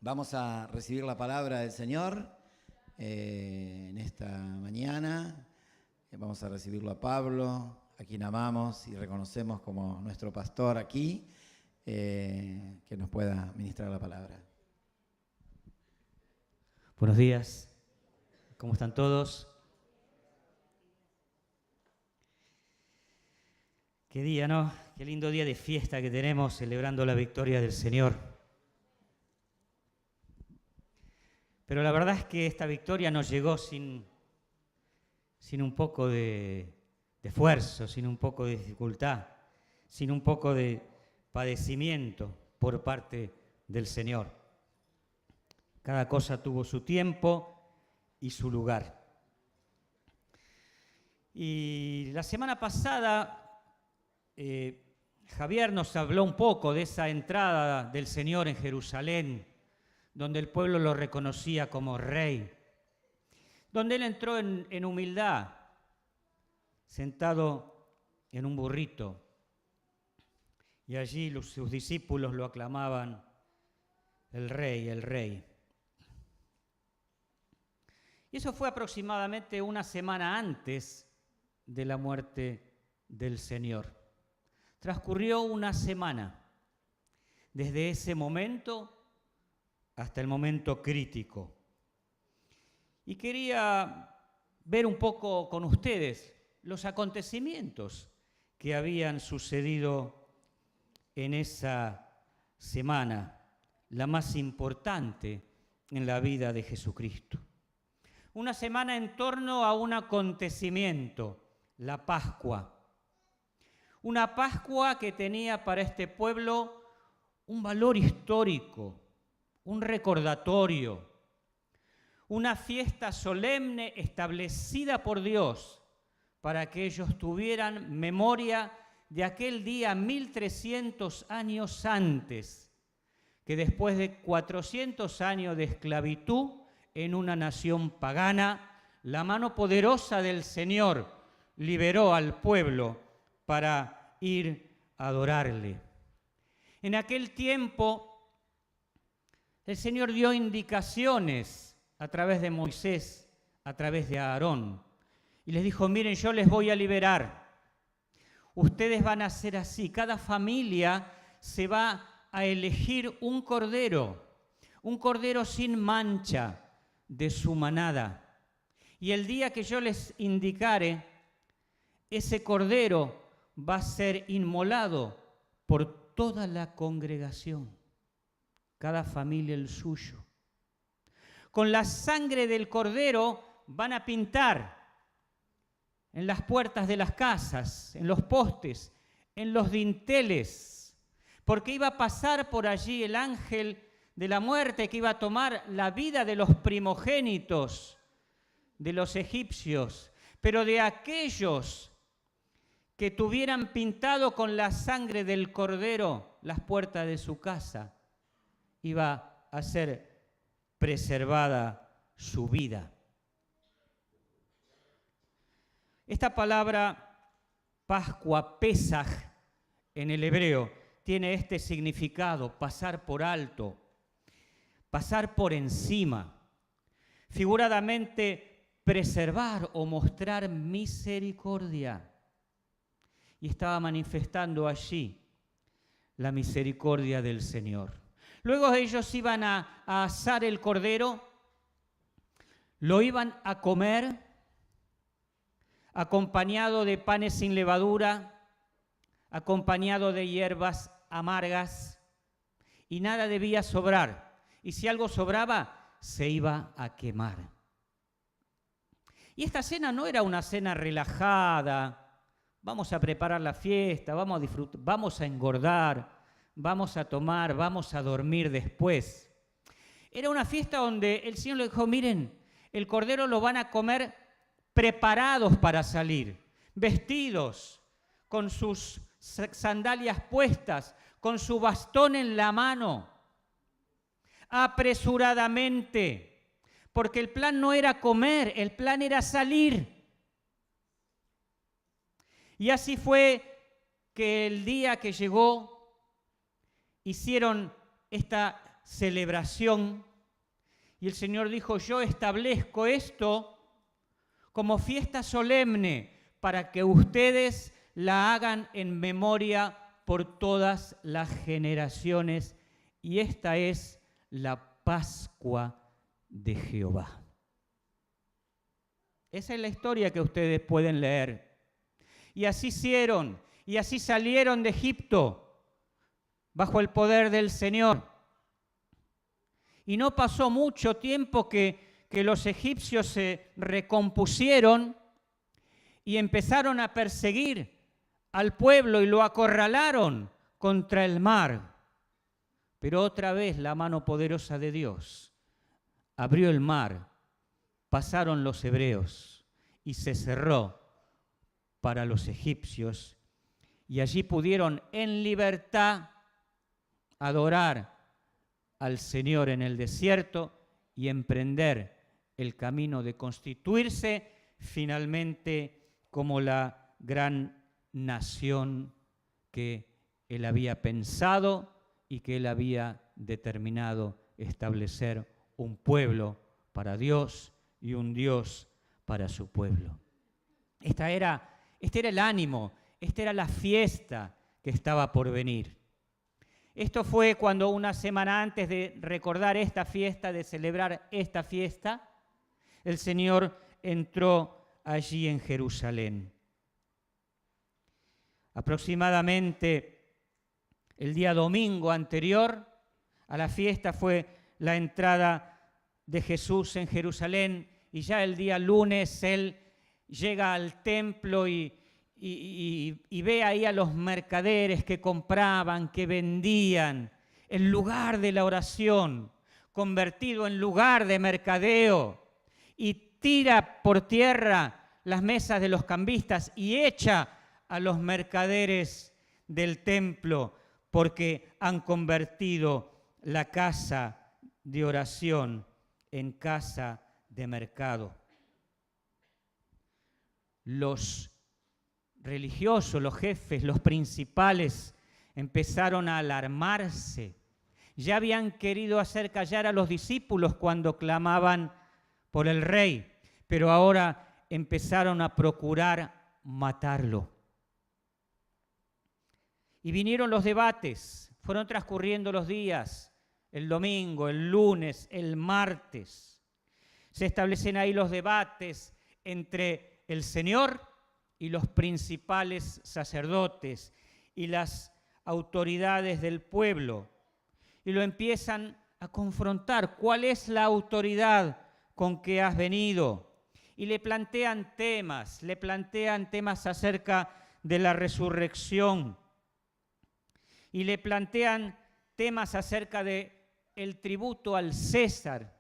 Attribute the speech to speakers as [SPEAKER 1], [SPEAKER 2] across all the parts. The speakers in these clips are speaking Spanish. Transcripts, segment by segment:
[SPEAKER 1] Vamos a recibir la palabra del Señor en esta mañana. Vamos a recibirlo a Pablo, a quien amamos y reconocemos como nuestro pastor aquí, que nos pueda ministrar la palabra.
[SPEAKER 2] Buenos días, ¿cómo están todos? Qué día, ¿no? Qué lindo día de fiesta que tenemos celebrando la victoria del Señor. Pero la verdad es que esta victoria nos llegó sin un poco de esfuerzo, sin un poco de dificultad, sin un poco de padecimiento por parte del Señor. Cada cosa tuvo su tiempo y su lugar. Y la semana pasada Javier nos habló un poco de esa entrada del Señor en Jerusalén, donde el pueblo lo reconocía como rey, donde él entró en humildad, sentado en un burrito, y allí sus discípulos lo aclamaban el rey, el rey. Y eso fue aproximadamente una semana antes de la muerte del Señor. Transcurrió una semana desde ese momento hasta el momento crítico. Y quería ver un poco con ustedes los acontecimientos que habían sucedido en esa semana, la más importante en la vida de Jesucristo. Una semana en torno a un acontecimiento, la Pascua. Una Pascua que tenía para este pueblo un valor histórico, un recordatorio, una fiesta solemne establecida por Dios para que ellos tuvieran memoria de aquel día 1300 años antes, que después de 400 años de esclavitud en una nación pagana, la mano poderosa del Señor liberó al pueblo para ir a adorarle. En aquel tiempo, el Señor dio indicaciones a través de Moisés, a través de Aarón, y les dijo: miren, yo les voy a liberar. Ustedes van a hacer así. Cada familia se va a elegir un cordero sin mancha de su manada. Y el día que yo les indicare, ese cordero va a ser inmolado por toda la congregación. Cada familia el suyo. Con la sangre del cordero van a pintar en las puertas de las casas, en los postes, en los dinteles, porque iba a pasar por allí el ángel de la muerte que iba a tomar la vida de los primogénitos de los egipcios, pero de aquellos que tuvieran pintado con la sangre del cordero las puertas de su casa, iba a ser preservada su vida. Esta palabra Pascua, Pesaj, en el hebreo, tiene este significado: pasar por alto, pasar por encima, figuradamente preservar o mostrar misericordia. Y estaba manifestando allí la misericordia del Señor. Luego ellos iban a asar el cordero, lo iban a comer acompañado de panes sin levadura, acompañado de hierbas amargas, y nada debía sobrar. Y si algo sobraba, se iba a quemar. Y esta cena no era una cena relajada: vamos a preparar la fiesta, vamos a disfrutar, vamos a engordar, vamos a tomar, vamos a dormir después. Era una fiesta donde el Señor le dijo: miren, el cordero lo van a comer preparados para salir, vestidos, con sus sandalias puestas, con su bastón en la mano, apresuradamente, porque el plan no era comer, el plan era salir. Y así fue que el día que llegó, hicieron esta celebración. Y el Señor dijo, yo establezco esto como fiesta solemne para que ustedes la hagan en memoria por todas las generaciones. Y esta es la Pascua de Jehová. Esa es la historia que ustedes pueden leer. Y así hicieron, y así salieron de Egipto bajo el poder del Señor. Y no pasó mucho tiempo que los egipcios se recompusieron y empezaron a perseguir al pueblo y lo acorralaron contra el mar. Pero otra vez la mano poderosa de Dios abrió el mar, pasaron los hebreos y se cerró para los egipcios. Y allí pudieron en libertad adorar al Señor en el desierto y emprender el camino de constituirse finalmente como la gran nación que Él había pensado y que Él había determinado establecer un pueblo para Dios y un Dios para su pueblo. Este era el ánimo, esta era la fiesta que estaba por venir. Esto fue cuando una semana antes de recordar esta fiesta, de celebrar esta fiesta, el Señor entró allí en Jerusalén. Aproximadamente el día domingo anterior a la fiesta fue la entrada de Jesús en Jerusalén, y ya el día lunes Él llega al templo y ve ahí a los mercaderes que compraban, que vendían, el lugar de la oración convertido en lugar de mercadeo, y tira por tierra las mesas de los cambistas y echa a los mercaderes del templo porque han convertido la casa de oración en casa de mercado. Los religiosos, los jefes, los principales empezaron a alarmarse. Ya habían querido hacer callar a los discípulos cuando clamaban por el rey, pero ahora empezaron a procurar matarlo. Y vinieron los debates, fueron transcurriendo los días, el domingo, el lunes, el martes. Se establecen ahí los debates entre el Señor y los principales sacerdotes y las autoridades del pueblo. Y lo empiezan a confrontar. ¿Cuál es la autoridad con que has venido? Y le plantean temas acerca de la resurrección. Y le plantean temas acerca del tributo al César.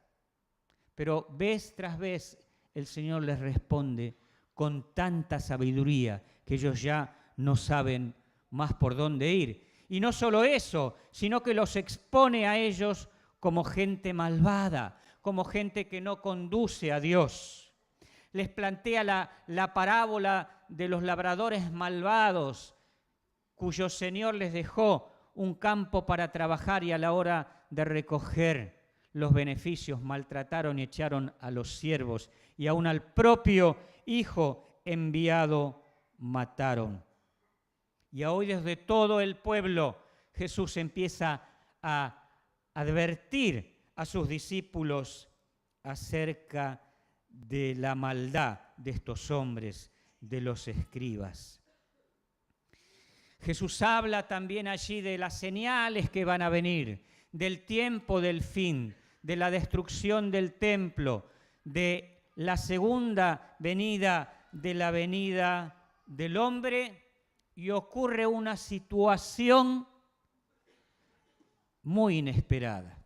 [SPEAKER 2] Pero vez tras vez el Señor les responde con tanta sabiduría que ellos ya no saben más por dónde ir. Y no solo eso, sino que los expone a ellos como gente malvada, como gente que no conduce a Dios. Les plantea la parábola de los labradores malvados, cuyo Señor les dejó un campo para trabajar y a la hora de recoger los beneficios maltrataron y echaron a los siervos y aún al propio Hijo enviado mataron. Y hoy desde todo el pueblo Jesús empieza a advertir a sus discípulos acerca de la maldad de estos hombres, de los escribas. Jesús habla también allí de las señales que van a venir, del tiempo del fin, de la destrucción del templo, de la segunda venida, de la venida del hombre, y ocurre una situación muy inesperada.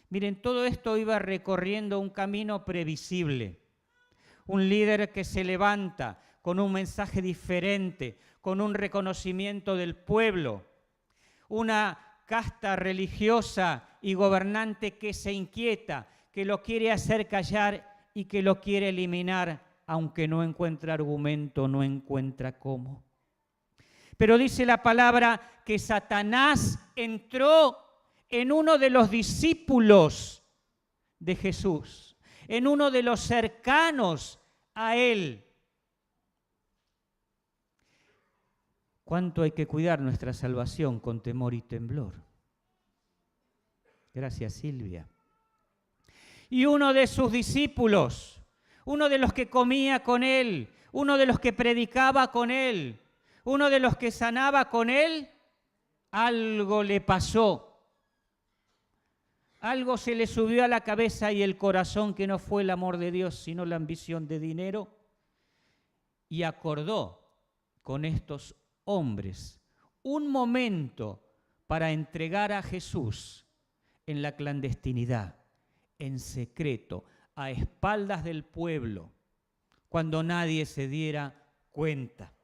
[SPEAKER 2] Miren, todo esto iba recorriendo un camino previsible. Un líder que se levanta con un mensaje diferente, con un reconocimiento del pueblo. Una casta religiosa y gobernante que se inquieta, que lo quiere hacer callar y que lo quiere eliminar, aunque no encuentra argumento, no encuentra cómo. Pero dice la palabra que Satanás entró en uno de los discípulos de Jesús, en uno de los cercanos a Él. ¿Cuánto hay que cuidar nuestra salvación con temor y temblor? Gracias, Silvia. Y uno de sus discípulos, uno de los que comía con Él, uno de los que predicaba con Él, uno de los que sanaba con Él, algo le pasó. Algo se le subió a la cabeza y el corazón, que no fue el amor de Dios, sino la ambición de dinero, y acordó con estos hombres un momento para entregar a Jesús en la clandestinidad, en secreto, a espaldas del pueblo, cuando nadie se diera cuenta.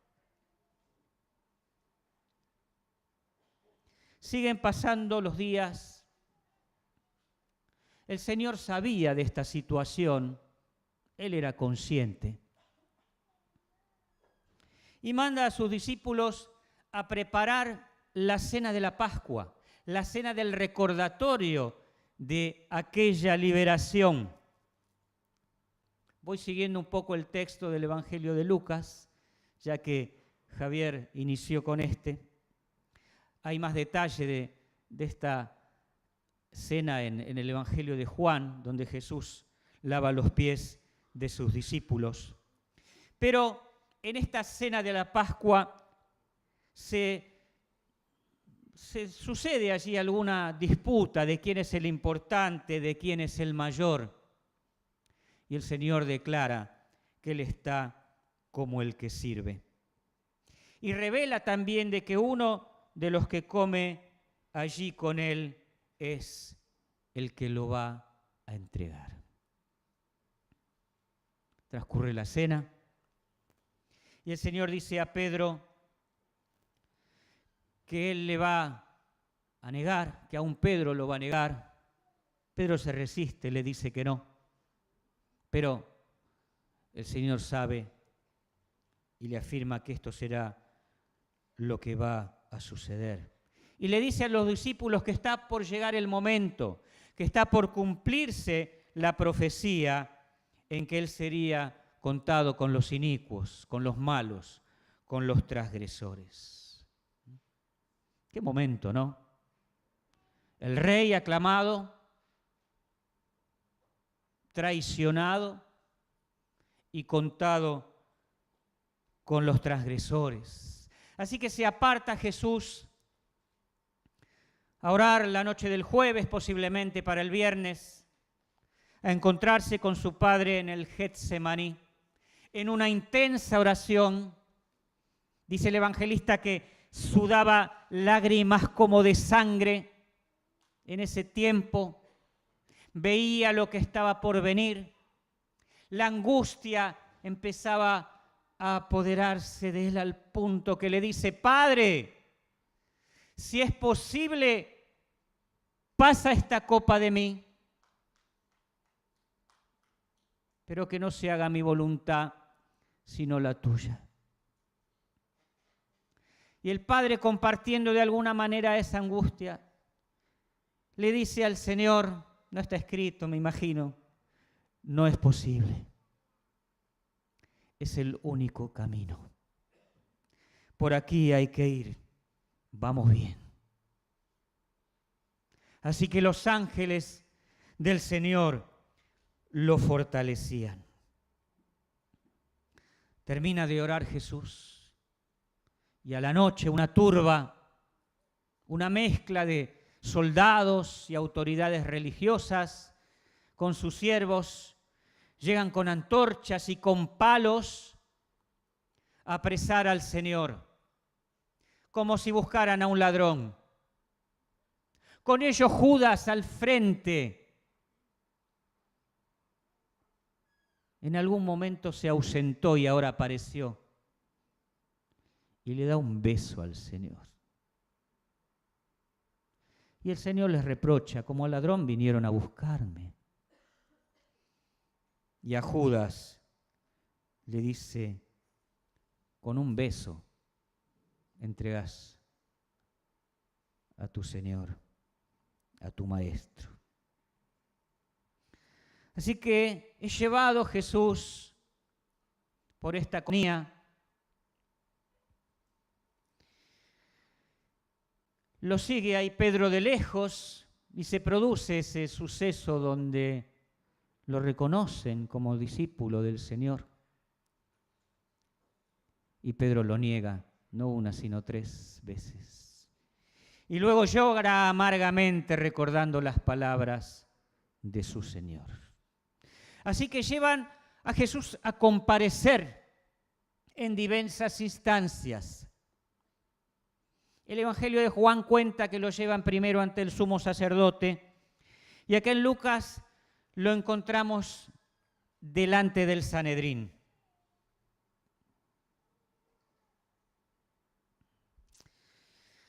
[SPEAKER 2] Siguen pasando los días. El Señor sabía de esta situación, Él era consciente. Y manda a sus discípulos a preparar la cena de la Pascua, la cena del recordatorio de aquella liberación. Voy siguiendo un poco el texto del Evangelio de Lucas, ya que Javier inició con este. Hay más detalle de esta cena en el Evangelio de Juan, donde Jesús lava los pies de sus discípulos. Pero en esta cena de la Pascua se sucede allí alguna disputa de quién es el importante, de quién es el mayor. Y el Señor declara que Él está como el que sirve. Y revela también de que uno de los que come allí con Él es el que lo va a entregar. Transcurre la cena y el Señor dice a Pedro que Él le va a negar, que aún Pedro lo va a negar. Pedro se resiste, le dice que no. Pero el Señor sabe y le afirma que esto será lo que va a suceder. Y le dice a los discípulos que está por llegar el momento, que está por cumplirse la profecía en que Él sería contado con los inicuos, con los malos, con los transgresores. Qué momento, ¿no? El rey aclamado, traicionado y contado con los transgresores. Así que se aparta Jesús a orar la noche del jueves, posiblemente para el viernes, a encontrarse con su Padre en el Getsemaní, en una intensa oración. Dice el evangelista que sudaba lágrimas como de sangre en ese tiempo. Veía lo que estaba por venir. La angustia empezaba a apoderarse de él al punto que le dice: Padre, si es posible, pasa esta copa de mí, pero que no se haga mi voluntad, sino la tuya. Y el Padre, compartiendo de alguna manera esa angustia, le dice al Señor, no está escrito, me imagino, no es posible. Es el único camino. Por aquí hay que ir. Vamos bien. Así que los ángeles del Señor lo fortalecían. Termina de orar Jesús y a la noche una turba, una mezcla de soldados y autoridades religiosas con sus siervos, llegan con antorchas y con palos a apresar al Señor, como si buscaran a un ladrón. Con ellos Judas al frente. En algún momento se ausentó y ahora apareció. Y le da un beso al Señor. Y el Señor les reprocha: como al ladrón vinieron a buscarme. Y a Judas le dice: con un beso entregas a tu Señor. a tu maestro. Así que es llevado Jesús por esta agonía. Lo sigue ahí Pedro de lejos y se produce ese suceso donde lo reconocen como discípulo del Señor. Y Pedro lo niega, no una, sino 3 veces. Y luego llora amargamente recordando las palabras de su Señor. Así que llevan a Jesús a comparecer en diversas instancias. El Evangelio de Juan cuenta que lo llevan primero ante el sumo sacerdote y acá en Lucas lo encontramos delante del Sanedrín.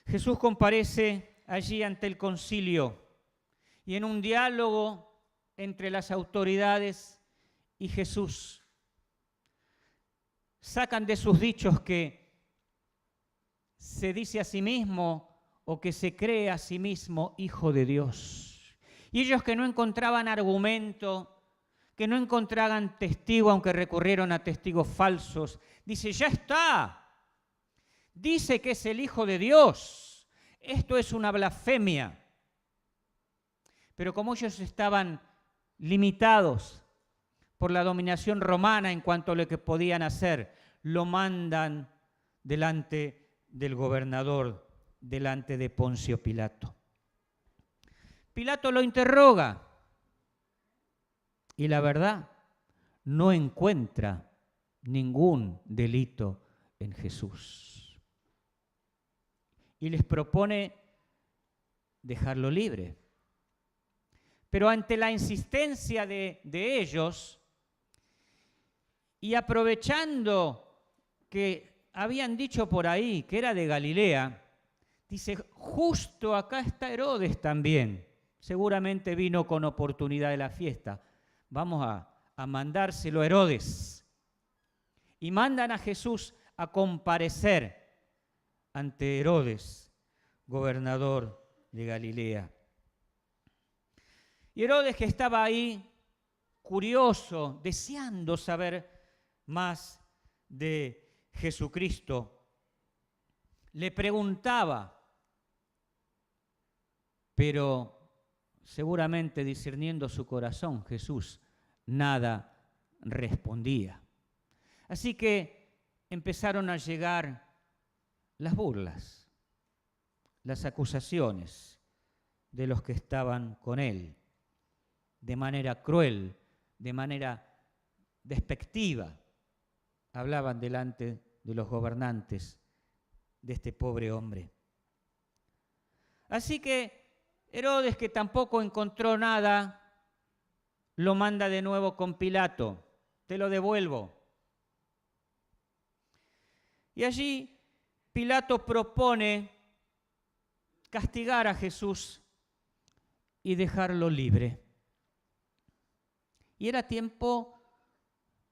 [SPEAKER 2] Jesús comparece allí ante el concilio y en un diálogo entre las autoridades y Jesús sacan de sus dichos que se dice a sí mismo o que se cree a sí mismo hijo de Dios. Y ellos que no encontraban argumento, que no encontraban testigo, aunque recurrieron a testigos falsos, dice, ya está, dice que es el Hijo de Dios. Esto es una blasfemia. Pero como ellos estaban limitados por la dominación romana en cuanto a lo que podían hacer, lo mandan delante del gobernador, delante de Poncio Pilato. Pilato lo interroga y la verdad no encuentra ningún delito en Jesús. Y les propone dejarlo libre. Pero ante la insistencia de ellos y aprovechando que habían dicho por ahí que era de Galilea, dice, justo acá está Herodes también. Seguramente vino con oportunidad de la fiesta. Vamos a mandárselo a Herodes. Y mandan a Jesús a comparecer ante Herodes, gobernador de Galilea. Y Herodes, que estaba ahí, curioso, deseando saber más de Jesucristo, le preguntaba, pero seguramente discerniendo su corazón, Jesús nada respondía. Así que empezaron a llegar las burlas, las acusaciones de los que estaban con él, de manera cruel, de manera despectiva. Hablaban delante de los gobernantes de este pobre hombre. Así que Herodes, que tampoco encontró nada, lo manda de nuevo con Pilato. Te lo devuelvo. Y allí Pilato propone castigar a Jesús y dejarlo libre. Y era tiempo,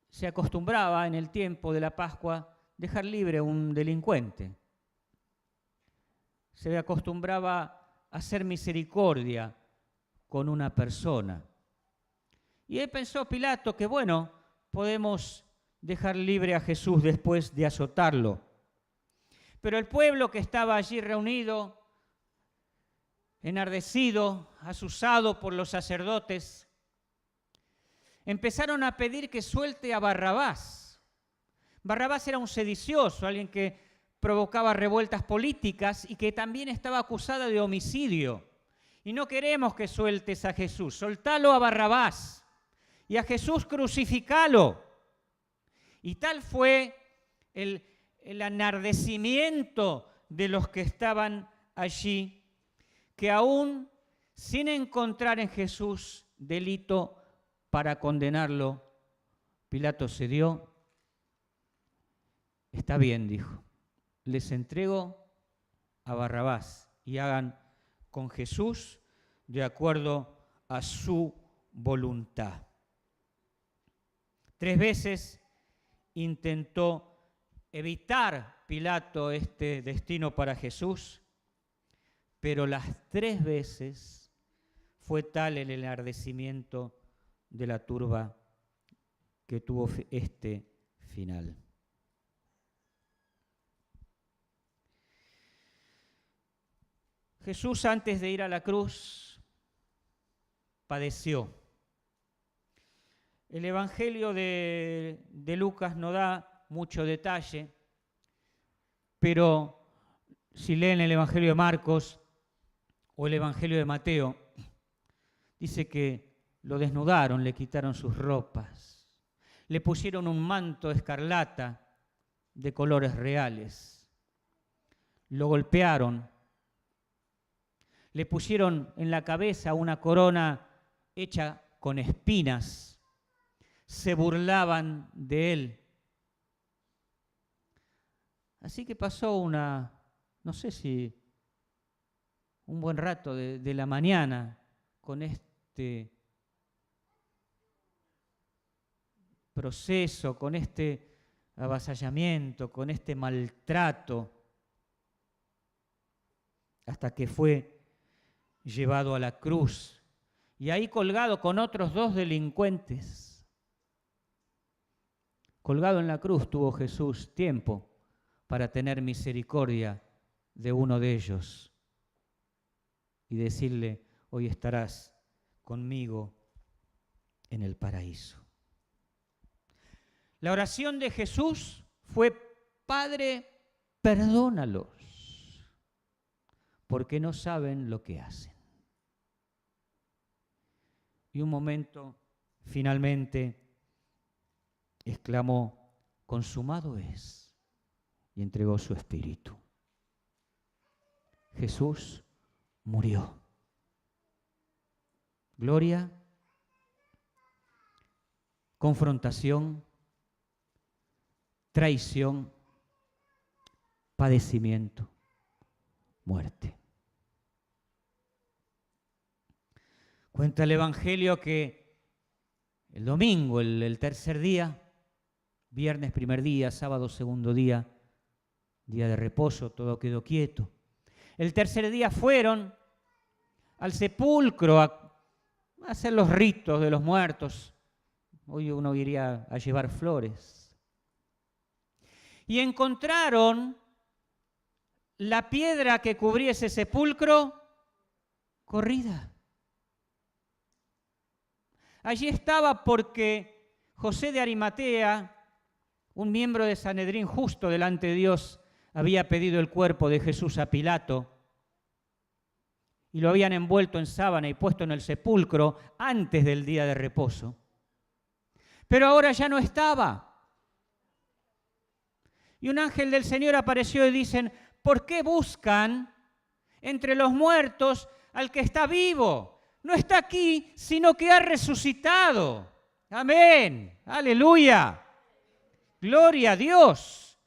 [SPEAKER 2] se acostumbraba en el tiempo de la Pascua dejar libre a un delincuente. Se acostumbraba a hacer misericordia con una persona. Y él pensó Pilato que bueno, podemos dejar libre a Jesús después de azotarlo. Pero el pueblo que estaba allí reunido, enardecido, asusado por los sacerdotes, empezaron a pedir que suelte a Barrabás. Barrabás era un sedicioso, alguien que provocaba revueltas políticas y que también estaba acusado de homicidio. Y no queremos que sueltes a Jesús, soltalo a Barrabás y a Jesús crucificalo. Y tal fue el enardecimiento de los que estaban allí, que aún sin encontrar en Jesús delito para condenarlo, Pilato cedió. Está bien, dijo, les entrego a Barrabás y hagan con Jesús de acuerdo a su voluntad. 3 veces intentó evitar Pilato este destino para Jesús, pero las 3 veces fue tal el enardecimiento de la turba que tuvo este final. Jesús, antes de ir a la cruz, padeció. El Evangelio de Lucas no da mucho detalle, pero si leen el Evangelio de Marcos o el Evangelio de Mateo, dice que lo desnudaron, le quitaron sus ropas, le pusieron un manto escarlata de colores reales, lo golpearon, le pusieron en la cabeza una corona hecha con espinas, se burlaban de él. Así que pasó no sé si un buen rato de la mañana con este proceso, con este avasallamiento, con este maltrato, hasta que fue llevado a la cruz y ahí colgado con otros 2 delincuentes. Colgado en la cruz tuvo Jesús tiempo para tener misericordia de uno de ellos y decirle: hoy estarás conmigo en el paraíso. La oración de Jesús fue: Padre, perdónalos, porque no saben lo que hacen. Y un momento, finalmente, exclamó: consumado es, y entregó su espíritu. Jesús murió. Gloria, confrontación, traición, padecimiento, muerte. Cuenta el Evangelio que el domingo, el tercer día, viernes primer día, sábado segundo día, día de reposo, todo quedó quieto. El tercer día fueron al sepulcro a hacer los ritos de los muertos. Hoy uno iría a llevar flores. Y encontraron la piedra que cubría ese sepulcro corrida. Allí estaba porque José de Arimatea, un miembro de Sanedrín justo delante de Dios, había pedido el cuerpo de Jesús a Pilato y lo habían envuelto en sábana y puesto en el sepulcro antes del día de reposo. Pero ahora ya no estaba. Y un ángel del Señor apareció y dicen: ¿por qué buscan entre los muertos al que está vivo? No está aquí, sino que ha resucitado. Amén. Aleluya. Gloria a Dios.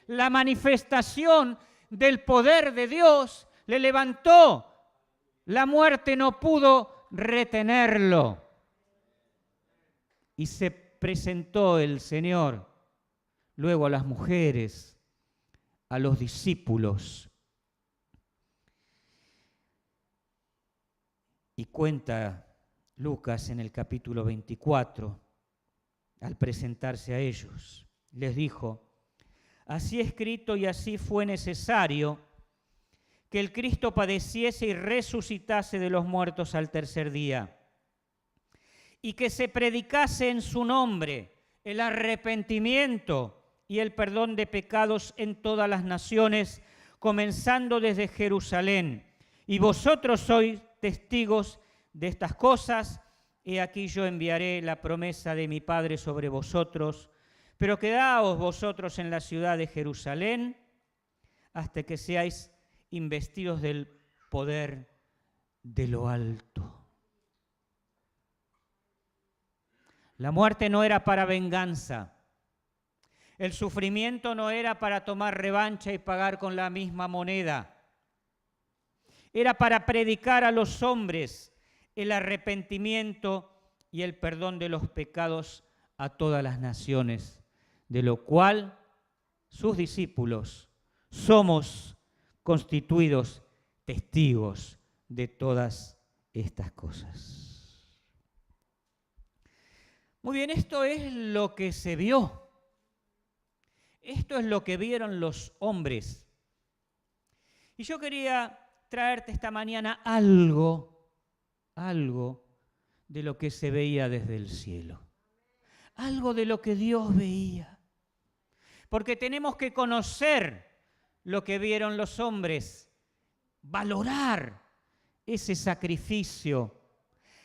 [SPEAKER 2] La manifestación del poder de Dios le levantó. La muerte no pudo retenerlo. Y se presentó el Señor luego a las mujeres, a los discípulos. Y cuenta Lucas en el capítulo 24, al presentarse a ellos, les dijo: así escrito y así fue necesario que el Cristo padeciese y resucitase de los muertos al tercer día, y que se predicase en su nombre el arrepentimiento y el perdón de pecados en todas las naciones, comenzando desde Jerusalén. Y vosotros sois testigos de estas cosas. He aquí yo enviaré la promesa de mi Padre sobre vosotros, pero quedaos vosotros en la ciudad de Jerusalén hasta que seáis investidos del poder de lo alto. La muerte no era para venganza. El sufrimiento no era para tomar revancha y pagar con la misma moneda. Era para predicar a los hombres el arrepentimiento y el perdón de los pecados a todas las naciones, de lo cual sus discípulos somos constituidos testigos de todas estas cosas. Muy bien, esto es lo que se vio. Esto es lo que vieron los hombres. Y yo quería traerte esta mañana algo de lo que se veía desde el cielo. Algo de lo que Dios veía. Porque tenemos que conocer lo que vieron los hombres, valorar ese sacrificio,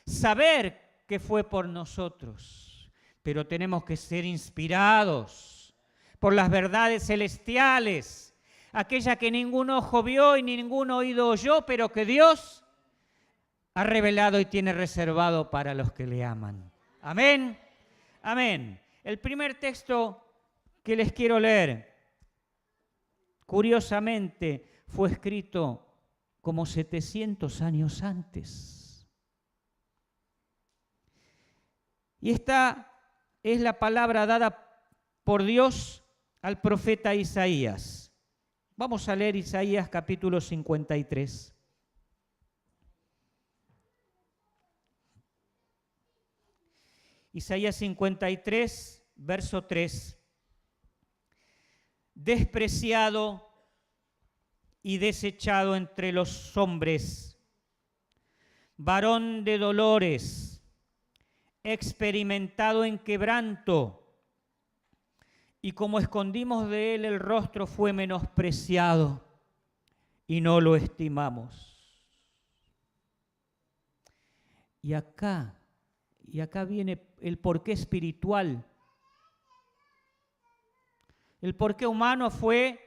[SPEAKER 2] saber que fue por nosotros, pero tenemos que ser inspirados por las verdades celestiales, aquella que ningún ojo vio y ningún oído oyó, pero que Dios ha revelado y tiene reservado para los que le aman. Amén. Amén. El primer texto que les quiero leer, curiosamente, fue escrito como 700 años antes. Y esta es la palabra dada por Dios al profeta Isaías. Vamos a leer Isaías capítulo 53. Isaías 53, verso 3. Despreciado y desechado entre los hombres, varón de dolores, experimentado en quebranto, y como escondimos de él el rostro, fue menospreciado y no lo estimamos. Y acá viene el porqué espiritual. El porqué humano fue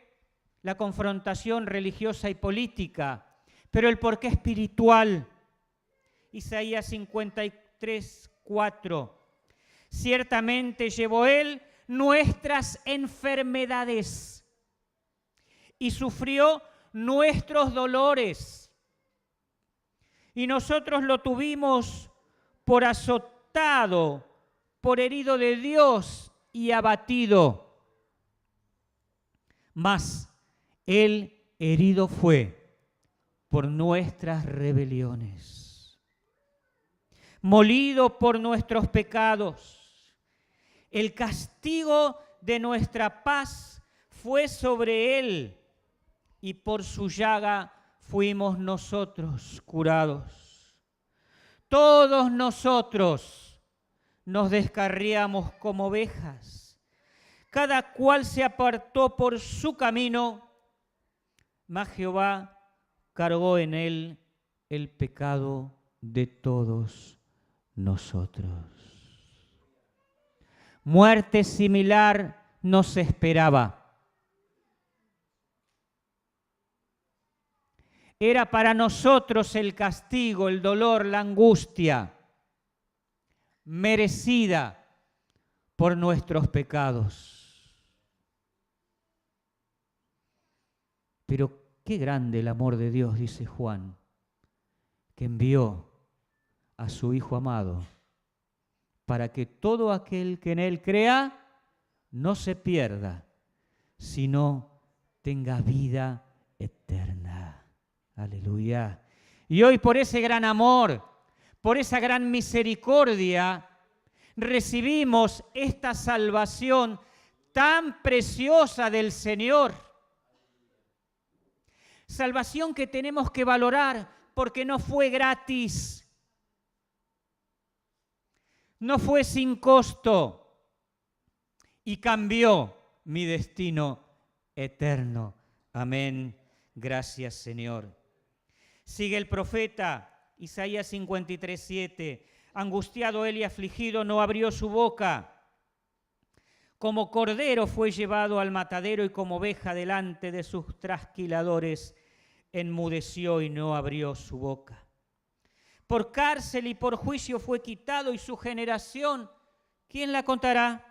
[SPEAKER 2] la confrontación religiosa y política, pero el porqué espiritual, Isaías 53, 4. Ciertamente llevó él nuestras enfermedades y sufrió nuestros dolores, y nosotros lo tuvimos por azotado, por herido de Dios y abatido. Mas Él herido fue por nuestras rebeliones, molido por nuestros pecados. El castigo de nuestra paz fue sobre Él, y por su llaga fuimos nosotros curados. Todos nosotros nos descarriamos como ovejas, cada cual se apartó por su camino, mas Jehová cargó en él el pecado de todos nosotros. Muerte similar nos esperaba. Era para nosotros el castigo, el dolor, la angustia, merecida por nuestros pecados. Pero qué grande el amor de Dios, dice Juan, que envió a su Hijo amado para que todo aquel que en Él crea no se pierda, sino tenga vida eterna. Aleluya. Y hoy por ese gran amor, por esa gran misericordia, recibimos esta salvación tan preciosa del Señor. Salvación que tenemos que valorar porque no fue gratis, no fue sin costo y cambió mi destino eterno. Amén. Gracias, Señor. Sigue el profeta, Isaías 53, 7. Angustiado él y afligido, no abrió su boca. Como cordero fue llevado al matadero y como oveja delante de sus trasquiladores, enmudeció y no abrió su boca. Por cárcel y por juicio fue quitado, y su generación, ¿quién la contará?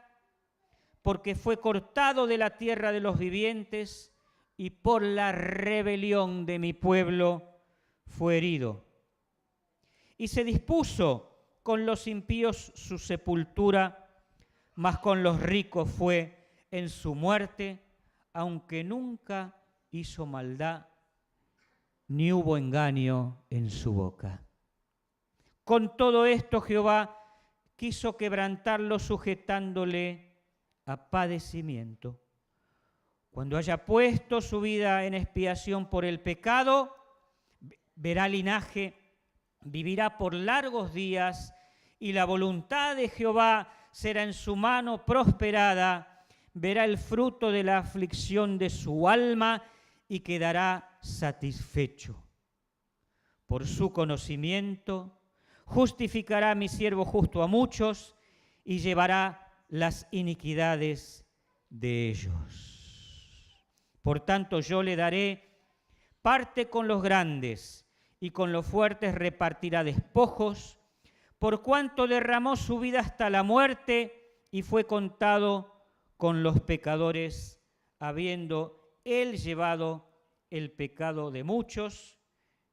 [SPEAKER 2] Porque fue cortado de la tierra de los vivientes, y por la rebelión de mi pueblo fue herido. Y se dispuso con los impíos su sepultura, mas con los ricos fue en su muerte, aunque nunca hizo maldad, ni hubo engaño en su boca. Con todo esto Jehová quiso quebrantarlo sujetándole a padecimiento. Cuando haya puesto su vida en expiación por el pecado, verá linaje, vivirá por largos días, y la voluntad de Jehová será en su mano prosperada. Verá el fruto de la aflicción de su alma y quedará satisfecho. Por su conocimiento justificará a mi siervo justo a muchos y llevará las iniquidades de ellos. Por tanto, yo le daré parte con los grandes y con los fuertes repartirá despojos, por cuanto derramó su vida hasta la muerte y fue contado con los pecadores, habiendo él llevado el pecado de muchos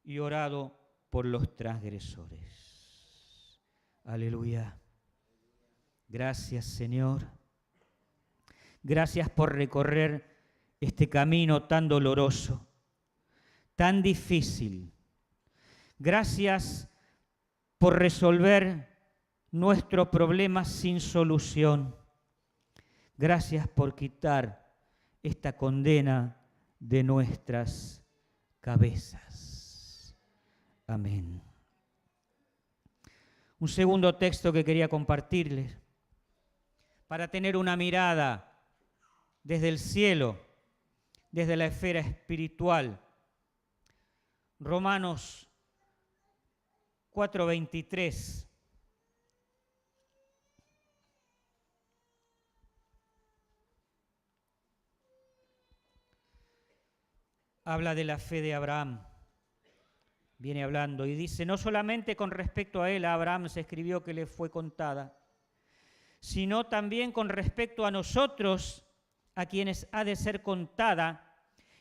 [SPEAKER 2] y orado por los transgresores. Aleluya. Gracias, Señor. Gracias por recorrer este camino tan doloroso, tan difícil. Gracias por resolver nuestros problemas sin solución. Gracias por quitar esta condena de nuestras cabezas. Amén. Un segundo texto que quería compartirles para tener una mirada desde el cielo, desde la esfera espiritual. Romanos 4:23. Habla de la fe de Abraham. Viene hablando y dice, no solamente con respecto a él, a Abraham se escribió que le fue contada, sino también con respecto a nosotros, a quienes ha de ser contada.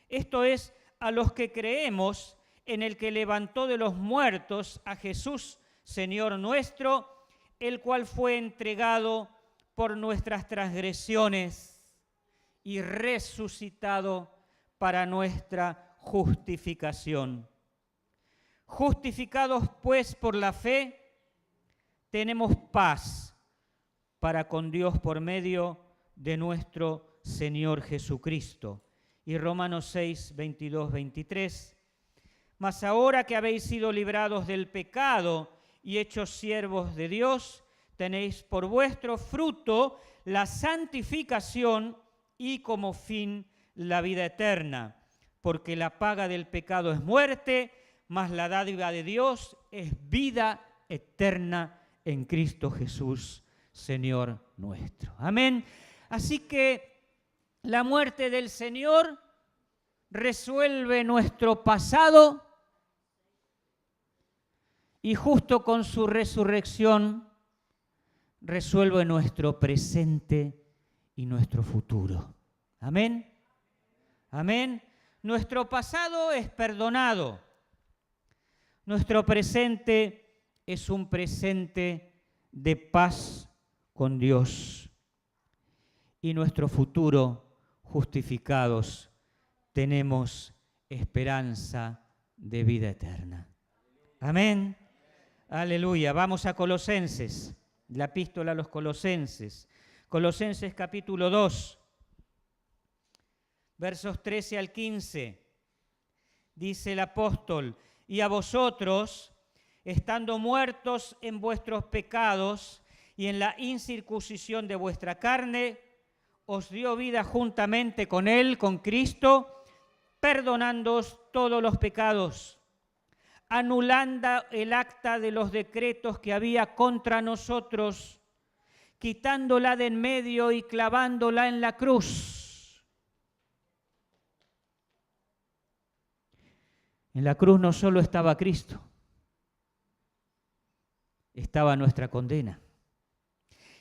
[SPEAKER 2] Esto es, a los que creemos en el que levantó de los muertos a Jesús, Señor nuestro, el cual fue entregado por nuestras transgresiones y resucitado para nuestra justificación. Justificados pues por la fe, tenemos paz para con Dios por medio de nuestro Señor Jesucristo. Y Romanos 6, 22, 23. Mas ahora que habéis sido librados del pecado y hechos siervos de Dios, tenéis por vuestro fruto la santificación y como fin la vida eterna. Porque la paga del pecado es muerte, mas la dádiva de Dios es vida eterna en Cristo Jesús, Señor nuestro. Amén. Así que la muerte del Señor resuelve nuestro pasado y justo con su resurrección resuelve nuestro presente y nuestro futuro. Amén. Amén. Nuestro pasado es perdonado. Nuestro presente es un presente de paz con Dios. Y nuestro futuro, justificados, tenemos esperanza de vida eterna. Amén. Aleluya. Vamos a Colosenses, la epístola a los Colosenses. Colosenses capítulo 2, versos 13 al 15. Dice el apóstol, y a vosotros, estando muertos en vuestros pecados y en la incircuncisión de vuestra carne, os dio vida juntamente con Él, con Cristo, perdonándoos todos los pecados, anulando el acta de los decretos que había contra nosotros, quitándola de en medio y clavándola en la cruz. En la cruz no solo estaba Cristo, estaba nuestra condena.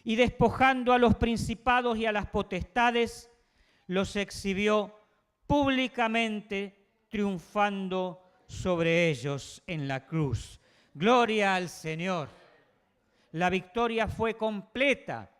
[SPEAKER 2] Y despojando a los principados y a las potestades, los exhibió públicamente, triunfando sobre ellos en la cruz. Gloria al Señor. La victoria fue completa,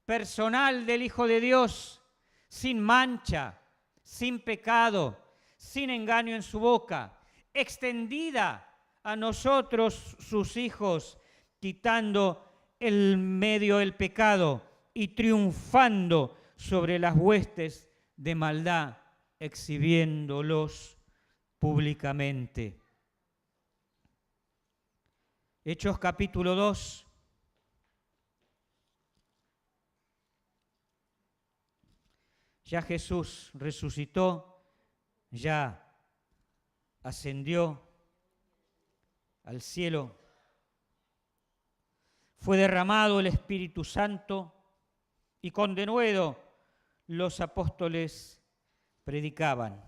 [SPEAKER 2] personal del Hijo de Dios, sin mancha, sin pecado, sin engaño en su boca, extendida a nosotros, sus hijos, quitando el medio del pecado y triunfando sobre las huestes de maldad, exhibiéndolos públicamente. Hechos capítulo 2. Ya Jesús resucitó, ya ascendió al cielo. Fue derramado el Espíritu Santo y con denuedo los apóstoles predicaban.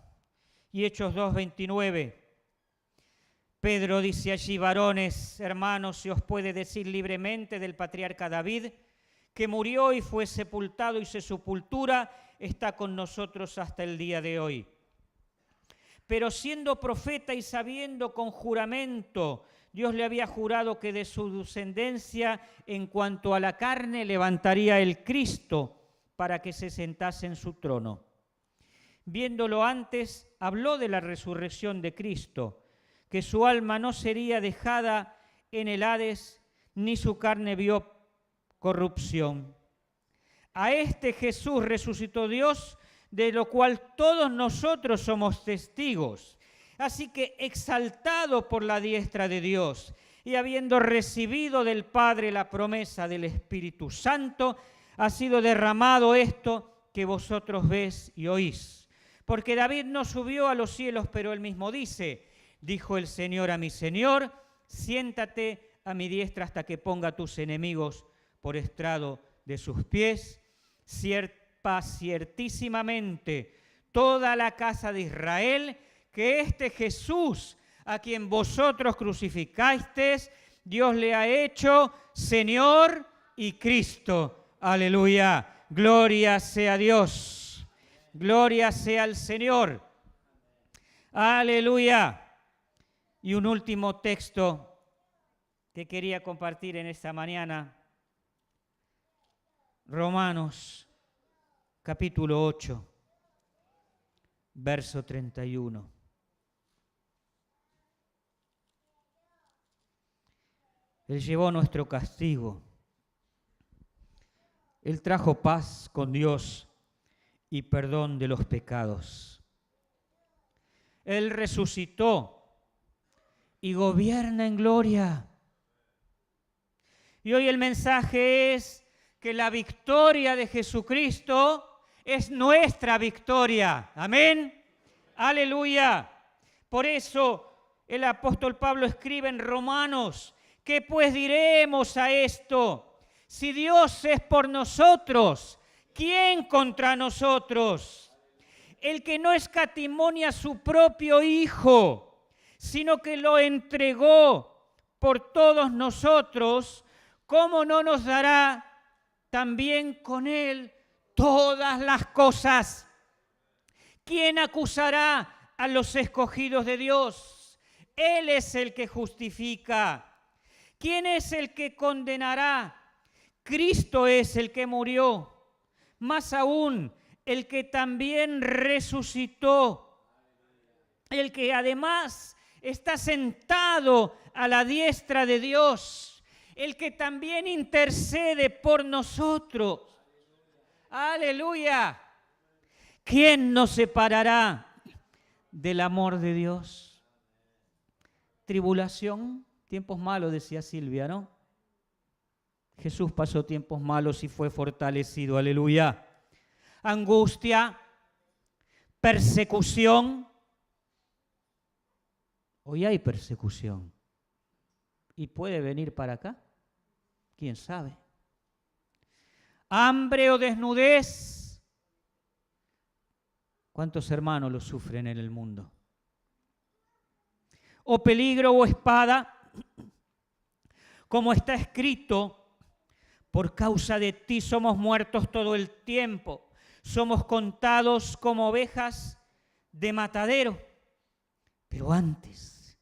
[SPEAKER 2] Y Hechos 2:29, Pedro dice allí: varones, hermanos, se os puede decir libremente del patriarca David, que murió y fue sepultado, y su sepultura está con nosotros hasta el día de hoy. Pero siendo profeta y sabiendo con juramento, Dios le había jurado que de su descendencia, en cuanto a la carne, levantaría el Cristo para que se sentase en su trono. Viéndolo antes, habló de la resurrección de Cristo, que su alma no sería dejada en el Hades, ni su carne vio corrupción. A este Jesús resucitó Dios, de lo cual todos nosotros somos testigos. Así que, exaltado por la diestra de Dios y habiendo recibido del Padre la promesa del Espíritu Santo, ha sido derramado esto que vosotros ves y oís. Porque David no subió a los cielos, pero él mismo dice: dijo el Señor a mi Señor, siéntate a mi diestra hasta que ponga a tus enemigos por estrado de sus pies. Ciertísimamente toda la casa de Israel, que este Jesús, a quien vosotros crucificasteis, Dios le ha hecho Señor y Cristo. Aleluya. Gloria sea a Dios. Gloria sea al Señor. Aleluya. Y un último texto que quería compartir en esta mañana. Romanos, capítulo 8, verso 31. Él llevó nuestro castigo. Él trajo paz con Dios y perdón de los pecados. Él resucitó y gobierna en gloria. Y hoy el mensaje es que la victoria de Jesucristo es nuestra victoria. Amén. Aleluya. Por eso el apóstol Pablo escribe en Romanos: ¿qué pues diremos a esto? Si Dios es por nosotros, ¿quién contra nosotros? El que no escatimó a su propio Hijo, sino que lo entregó por todos nosotros, ¿cómo no nos dará también con Él todas las cosas? ¿Quién acusará a los escogidos de Dios? Él es el que justifica. ¿Quién es el que condenará? Cristo es el que murió, más aún el que también resucitó, el que además está sentado a la diestra de Dios, el que también intercede por nosotros. ¡Aleluya! ¿Quién nos separará del amor de Dios? Tribulación, tiempos malos, decía Silvia, ¿no? Jesús pasó tiempos malos y fue fortalecido, aleluya. Angustia, persecución. Hoy hay persecución. ¿Y puede venir para acá? ¿Quién sabe? Hambre o desnudez. ¿Cuántos hermanos lo sufren en el mundo? O peligro o espada, como está escrito: por causa de ti somos muertos todo el tiempo, somos contados como ovejas de matadero. Pero antes,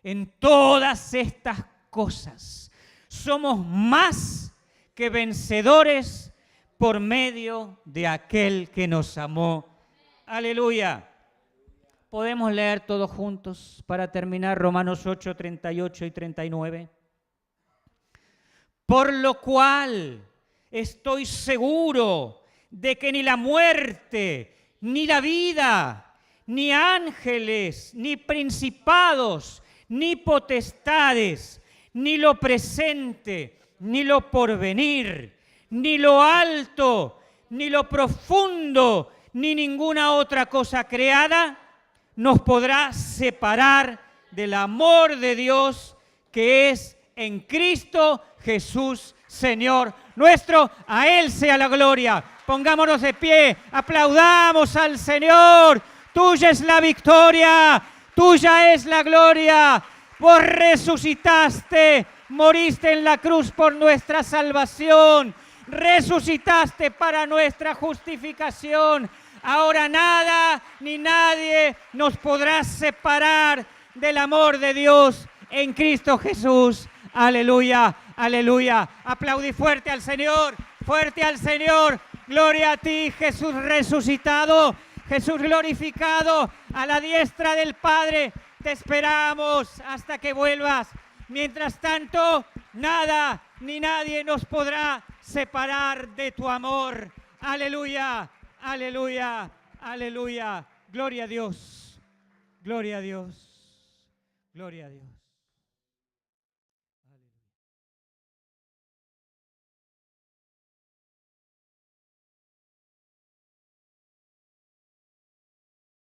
[SPEAKER 2] en todas estas cosas, somos más que vencedores por medio de aquel que nos amó. Aleluya. Podemos leer todos juntos para terminar Romanos 8, 38 y 39. Por lo cual estoy seguro de que ni la muerte, ni la vida, ni ángeles, ni principados, ni potestades, ni lo presente, ni lo porvenir, ni lo alto, ni lo profundo, ni ninguna otra cosa creada nos podrá separar del amor de Dios que es en Cristo Jesús, Señor nuestro. A Él sea la gloria. Pongámonos de pie, aplaudamos al Señor. Tuya es la victoria, tuya es la gloria. Vos resucitaste, moriste en la cruz por nuestra salvación, resucitaste para nuestra justificación. Ahora nada ni nadie nos podrá separar del amor de Dios en Cristo Jesús. Aleluya, aleluya. Aplaudí fuerte al Señor, fuerte al Señor. Gloria a ti, Jesús resucitado, Jesús glorificado, a la diestra del Padre. Te esperamos hasta que vuelvas. Mientras tanto, nada ni nadie nos podrá separar de tu amor. Aleluya, aleluya, aleluya. Gloria a Dios, gloria a Dios, gloria a Dios.